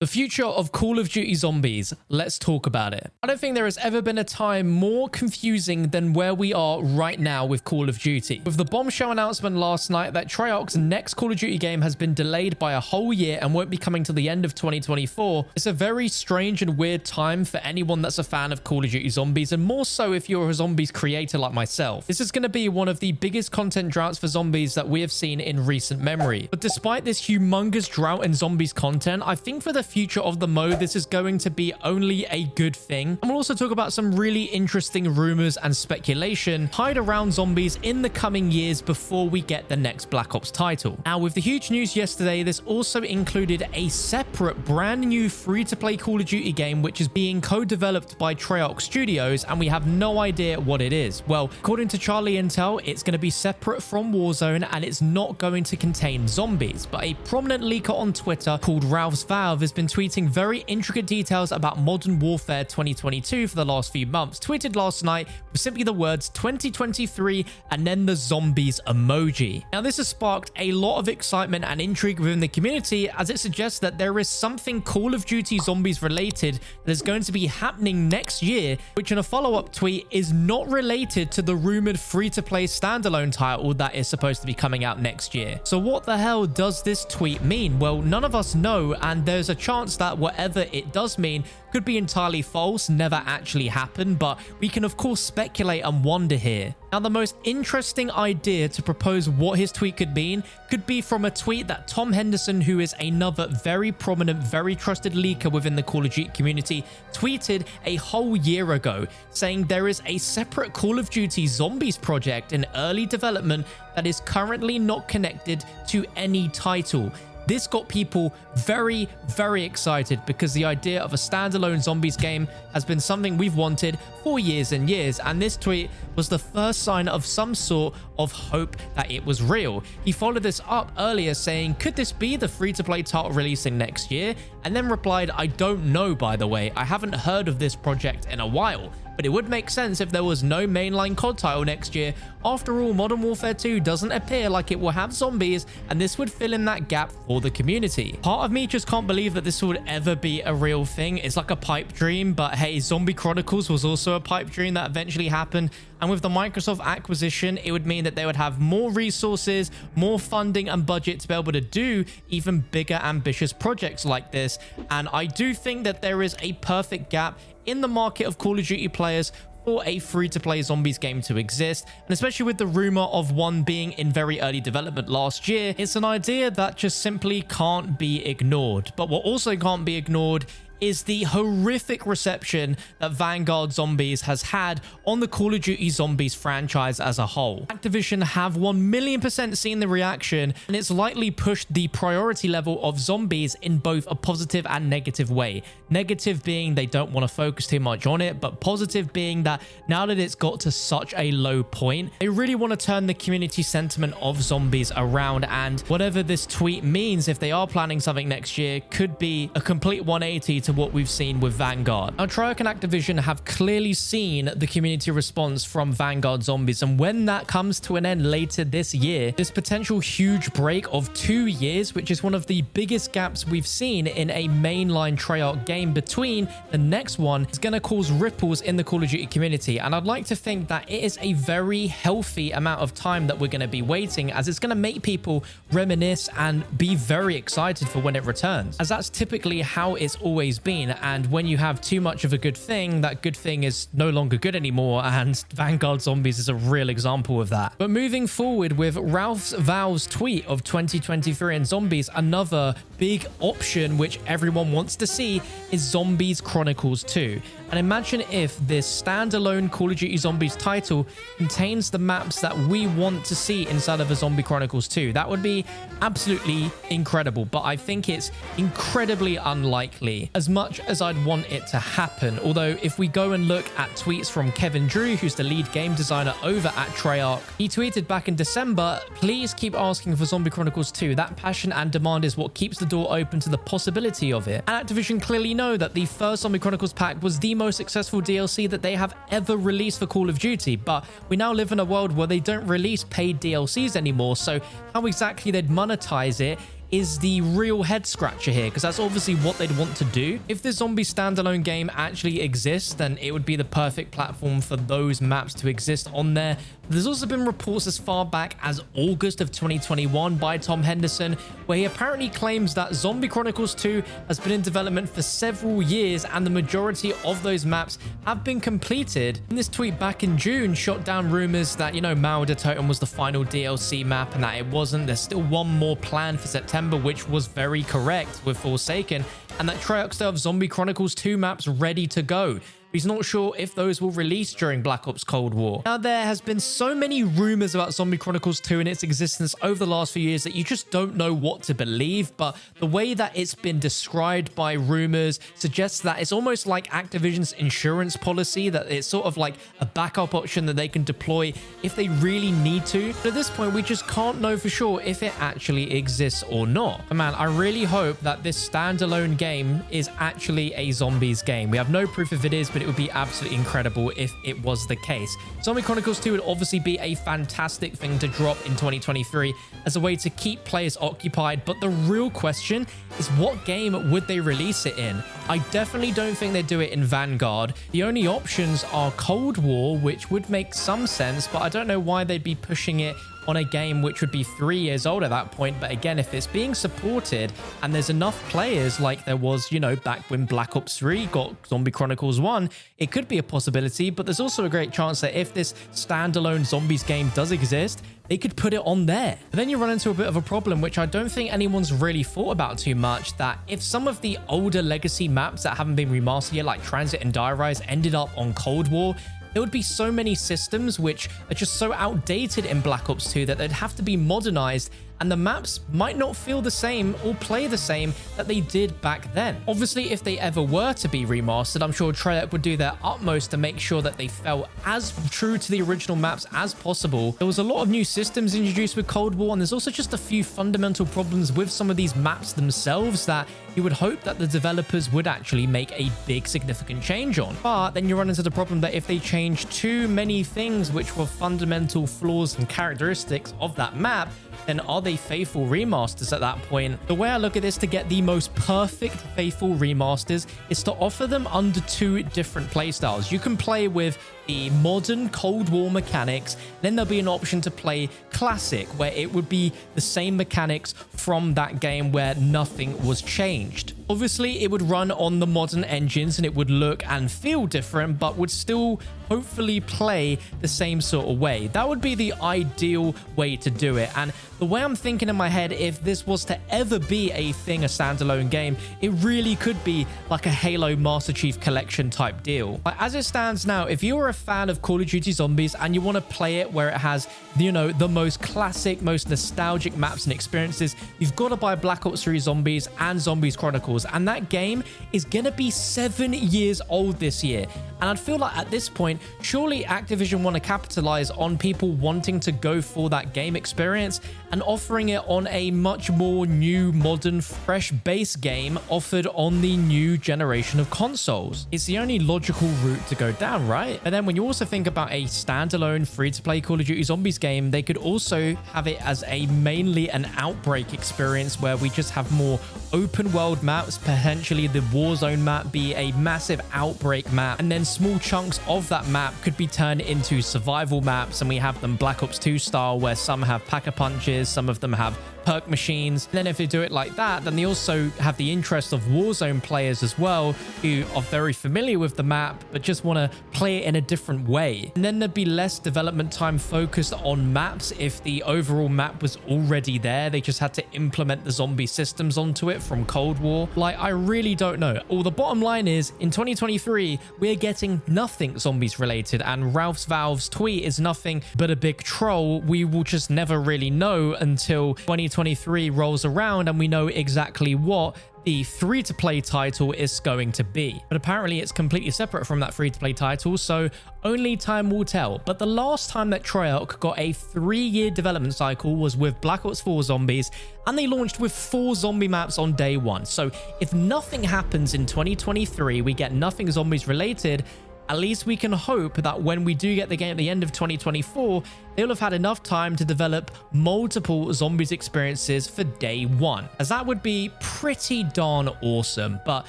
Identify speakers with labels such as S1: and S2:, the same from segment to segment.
S1: The future of Call of Duty Zombies. Let's talk about it. I don't think there has ever been a time more confusing than where we are right now with Call of Duty. With the bombshell announcement last night that Treyarch's next Call of Duty game has been delayed by a whole year and won't be coming till the end of 2024, it's a very strange and weird time for anyone that's a fan of Call of Duty Zombies, and more so if you're a Zombies creator like myself. This is going to be one of the biggest content droughts for Zombies that we have seen in recent memory. But despite this humongous drought in Zombies content, I think for the future of the mode, this is going to be only a good thing. And we'll also talk about some really interesting rumors and speculation tied around Zombies in the coming years before we get the next Black Ops title. Now, with the huge news yesterday, this also included a separate brand new free-to-play Call of Duty game which is being co-developed by Treyarch Studios, and we have no idea what it is. Well, according to Charlie Intel, it's going to be separate from Warzone and it's not going to contain zombies. But a prominent leaker on Twitter called Ralph's Valve has been tweeting very intricate details about Modern Warfare 2022 for the last few months. Tweeted last night with simply the words 2023 and then the zombies emoji. Now, this has sparked a lot of excitement and intrigue within the community, as it suggests that there is something Call of Duty Zombies related that is going to be happening next year, which in a follow-up tweet is not related to the rumored free-to-play standalone title that is supposed to be coming out next year. So what the hell does this tweet mean? Well, none of us know, and there's a chance that whatever it does mean could be entirely false, never actually happen, but we can of course speculate and wonder here. Now, the most interesting idea to propose what his tweet could mean could be from a tweet that Tom Henderson, who is another very prominent, very trusted leaker within the Call of Duty community, tweeted a whole year ago, saying there is a separate Call of Duty Zombies project in early development that is currently not connected to any title. This got people very, very excited because the idea of a standalone zombies game has been something we've wanted for years and years, and this tweet was the first sign of some sort of hope that it was real. He followed this up earlier saying, could this be the free-to-play title releasing next year? And then replied, I don't know, by the way. I haven't heard of this project in a while, but it would make sense if there was no mainline COD title next year. After all, Modern Warfare 2 doesn't appear like it will have zombies, and this would fill in that gap for the community. Part of me just can't believe that this would ever be a real thing. It's like a pipe dream, but hey, Zombie Chronicles was also a pipe dream that eventually happened. And with the Microsoft acquisition, it would mean that they would have more resources, more funding and budget to be able to do even bigger, ambitious projects like this. And I do think that there is a perfect gap in the market of Call of Duty players for a free-to-play zombies game to exist, and especially with the rumor of one being in very early development last year, it's an idea that just simply can't be ignored. But what also can't be ignored is the horrific reception that Vanguard Zombies has had on the Call of Duty Zombies franchise as a whole. Activision have 1,000,000% seen the reaction, and it's likely pushed the priority level of Zombies in both a positive and negative way. Negative being they don't want to focus too much on it, but positive being that now that it's got to such a low point, they really want to turn the community sentiment of Zombies around, and whatever this tweet means, if they are planning something next year, could be a complete 180 to what we've seen with Vanguard. Now, Treyarch and Activision have clearly seen the community response from Vanguard Zombies, and when that comes to an end later this year, this potential huge break of 2 years, which is one of the biggest gaps we've seen in a mainline Treyarch game between the next one, is going to cause ripples in the Call of Duty community. And I'd like to think that it is a very healthy amount of time that we're going to be waiting, as it's going to make people reminisce and be very excited for when it returns, as that's typically how it's always been. And when you have too much of a good thing, that good thing is no longer good anymore, and Vanguard Zombies is a real example of that. But moving forward with Ralph's Valve's tweet of 2023 and Zombies, another big option which everyone wants to see is Zombies Chronicles 2. And imagine if this standalone Call of Duty Zombies title contains the maps that we want to see inside of a Zombie Chronicles 2. That would be absolutely incredible, but I think it's incredibly unlikely, as much as I'd want it to happen. Although if we go and look at tweets from Kevin Drew, who's the lead game designer over at Treyarch, he tweeted back in December, please keep asking for Zombie Chronicles 2. That passion and demand is what keeps the door open to the possibility of it. And Activision clearly know that the first Zombie Chronicles pack was the most successful DLC that they have ever released for Call of Duty, but we now live in a world where they don't release paid DLCs anymore, so how exactly they'd monetize it is the real head scratcher here, because that's obviously what they'd want to do. If the zombie standalone game actually exists, then it would be the perfect platform for those maps to exist on there. There's also been reports as far back as August of 2021 by Tom Henderson, where he apparently claims that Zombie Chronicles 2 has been in development for several years and the majority of those maps have been completed. In this tweet back in June shot down rumors that, you know, Mauer Totem was the final DLC map and that it wasn't. There's still one more planned for September, which was very correct with Forsaken, and that Treyarch still have Zombie Chronicles 2 maps ready to go. He's not sure if those will release during Black Ops Cold War. Now, there has been so many rumors about Zombie Chronicles 2 and its existence over the last few years that you just don't know what to believe, but the way that it's been described by rumors suggests that it's almost like Activision's insurance policy, that it's sort of like a backup option that they can deploy if they really need to. But at this point, we just can't know for sure if it actually exists or not. But man, I really hope that this standalone game is actually a zombies game. We have no proof if it is, but it would be absolutely incredible if it was the case. Zombie Chronicles 2 would obviously be a fantastic thing to drop in 2023 as a way to keep players occupied, but the real question is, what game would they release it in? I definitely don't think they'd do it in Vanguard. The only options are Cold War, which would make some sense, but I don't know why they'd be pushing it on a game which would be 3 years old at that point. But again, if it's being supported and there's enough players like there was, you know, back when Black Ops 3 got Zombie Chronicles 1, it could be a possibility. But there's also a great chance that if this standalone zombies game does exist, they could put it on there. But then you run into a bit of a problem, which I don't think anyone's really thought about too much, that if some of the older legacy maps that haven't been remastered yet, like Transit and Die Rise, ended up on Cold War, there would be so many systems which are just so outdated in Black Ops 2 that they'd have to be modernized, and the maps might not feel the same or play the same that they did back then. Obviously, if they ever were to be remastered, I'm sure Treyarch would do their utmost to make sure that they felt as true to the original maps as possible. There was a lot of new systems introduced with Cold War, and there's also just a few fundamental problems with some of these maps themselves that you would hope that the developers would actually make a big significant change on. But then you run into the problem that if they change too many things which were fundamental flaws and characteristics of that map, then are they faithful remasters at that point? The way I look at this, to get the most perfect faithful remasters is to offer them under 2 different playstyles. You can play with the modern Cold War mechanics, then there'll be an option to play classic, where it would be the same mechanics from that game where nothing was changed. Obviously, it would run on the modern engines and it would look and feel different, but would still hopefully play the same sort of way. That would be the ideal way to do it. And the way I'm thinking in my head, if this was to ever be a thing, a standalone game, it really could be like a Halo Master Chief Collection type deal. Like, as it stands now, if you're a fan of Call of Duty Zombies and you want to play it where it has, you know, the most classic, most nostalgic maps and experiences, you've got to buy Black Ops 3 Zombies and Zombies Chronicles. And that game is going to be 7 years old this year. And I'd feel like at this point, surely Activision want to capitalize on people wanting to go for that game experience and offering it on a much more new, modern, fresh base game offered on the new generation of consoles. It's the only logical route to go down, right? And then when you also think about a standalone free-to-play Call of Duty Zombies game, they could also have it as a mainly an Outbreak experience where we just have more open world maps, potentially the Warzone map be a massive Outbreak map, and then small chunks of that map could be turned into survival maps, and we have them Black Ops 2 style where some have pack-a-punches, some of them have perk machines. And then if they do it like that, then they also have the interest of Warzone players as well, who are very familiar with the map but just want to play it in a different way. And then there'd be less development time focused on maps if the overall map was already there. They just had to implement the zombie systems onto it from Cold War. Like, I really don't know. Well, the bottom line is, in 2023, we're getting nothing zombies related, and Ralph's Valve's tweet is nothing but a big troll. We will just never really know until 2023 rolls around and we know exactly what the free-to-play title is going to be. But apparently it's completely separate from that free-to-play title, so only time will tell. But the last time that Treyarch got a 3-year development cycle was with Black Ops 4 Zombies, and they launched with 4 zombie maps on day 1. So if nothing happens in 2023, we get nothing zombies related, at least we can hope that when we do get the game at the end of 2024, they'll have had enough time to develop multiple Zombies experiences for day one, as that would be pretty darn awesome. But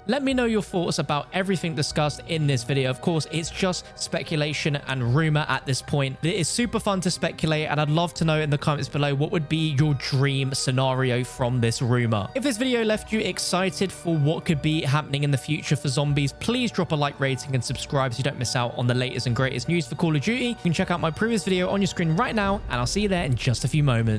S1: let me know your thoughts about everything discussed in this video. Of course, it's just speculation and rumor at this point. It is super fun to speculate, and I'd love to know in the comments below what would be your dream scenario from this rumor. If this video left you excited for what could be happening in the future for Zombies, please drop a like, rating, and subscribe so you don't miss out on the latest and greatest news for Call of Duty. You can check out my previous video on your screen right now, and I'll see you there in just a few moments.